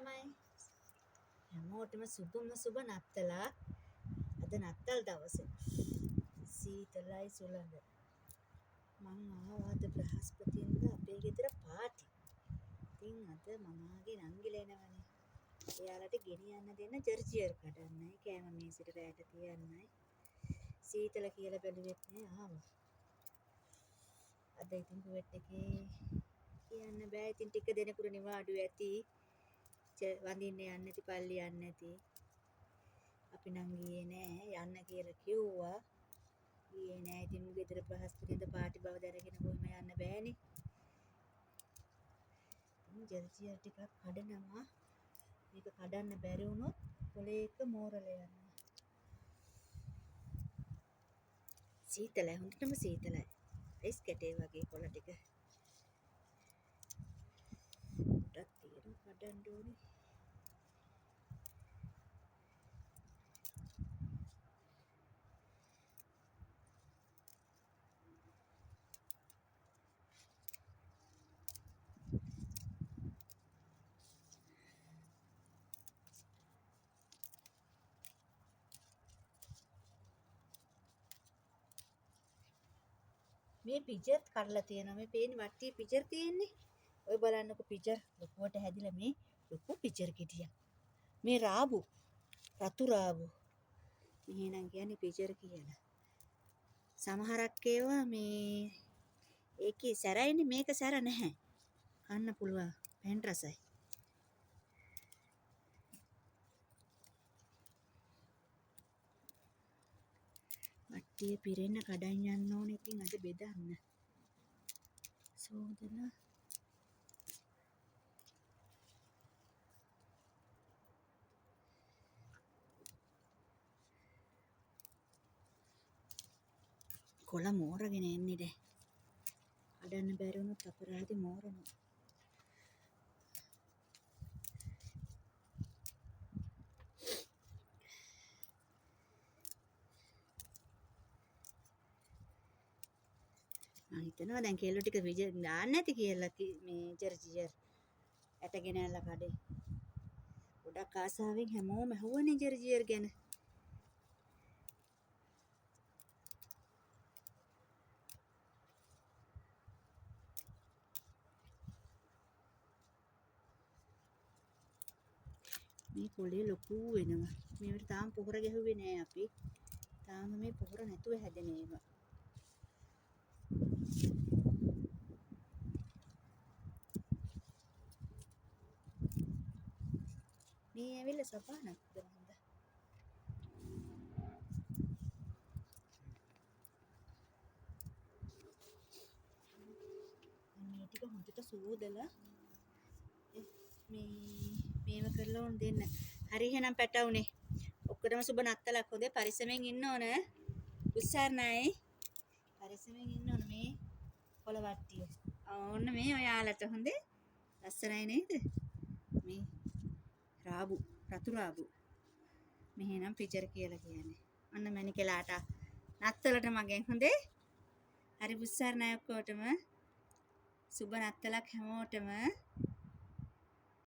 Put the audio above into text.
තමයි. හැමෝටම සුබ නත්තලා. අද නත්තල් දවසේ. සීතලයි සුළඟ. මං ආවාද බ්‍රහස්පතින්දා අපේ ගෙදර පාටි. ඉතින් අද මමාගේ නංගිලා එනවනේ. එයාලට ගෙනියන්න දෙන්න ජර්ජියර් කඩන්නයි කෑම මේසෙට රැට තියන්නයි. සීතල කියලා බැලුවෙත් නෑ ආවා. අද ඉතින් කුවෙට් එකේ කියන්න බෑ. ඉතින් ටික දෙනෙකුට නිවාඩු ඇති. වඳින්න යන්න නැති පල්ලි යන්න නැති. අපි නම් ගියේ නෑ යන්න කියලා කිව්වා. ගියේ නෑ. ඉතින් ගෙදර බ්‍රහස්පතින්දා පාටි බව දැනගෙන කොහොම යන්න බෑනේ. ජර්ජියර් ටිකක් කඩනවා. මේක කඩන්න බැරි වුණොත් පොලේ එක මෝරලා යනවා. සීතලයි හොඳටම සීතලයි. අයිස් කැටේ වගේ කොළ ටික. ඩක් තියෙන කඩන්න ඕනේ. මේ පිජර් කඩලා තියෙනවා. මේ පේන්නේ වට්ටියේ පිජර් තියෙන්නේ. ඔය බලන්නකො පිජර් ලොකුවට හැදිලා මේ ලොකු පිජර් ගෙඩියක්. මේ රාබු රතු රාබු. එහෙනම් කියන්නේ පිජර් කියලා. සමහරක් ඒවා මේ ඒකේ සැරයිනේ මේක සැර නැහැ. කන්න පුළුවන්. පැන් රසයි. වට්ටියේ පිරෙන්න කඩන් යන්න ඕනේ. ඉතින් අද බෙදන්න. සෝදලා කොළ මෝරගෙන එන්නේ දැන්. කඩන්න බැරි වුණොත් අපරාධි මෝරනවා. මම හිතනවා දැන් කෙල්ලෝ ටික දාන්න නැති කියලා මේ ජර්ජියර් ඇටගෙන ඇල්ල කඩේ. ගොඩක් ආසාවෙන් හැමෝම ඇහුවනේ ජර්ජියර් ගැන. මේ පොලේ ලොකු වෙනවා. මේවට තාම පොහොර ගැහුවේ නෑ අපි. තාම මේ පොහොර නැතුව හැදෙන ඒවා. මේ ඇවිල්ලා සපානක් දාන්න. මේ ටික හොඳට සෝදලා මේව කරලා උන් දෙන්න. හරි එහෙනම් පැටවුනේ. ඔක්කොටම සුබ නත්තලක්. හොඳේ පරිස්සමෙන් ඉන්න ඕන. උස්සාරණයි. පරිස්සමෙන් ඉන්න ඕන මේ කොළ වට්ටිය. ඕන්න මේ ඔයාලට හොඳේ. ලස්සනයි නේද? මේ රාබු රතු රාබු. මෙහෙනම් පිජර් කියලා කියන්නේ. අන්න මැනිකලාට නත්තලට මගෙන් හොඳේ. හරි උස්සාරණයි ඔක්කොටම. සුබ නත්තලක් හැමෝටම.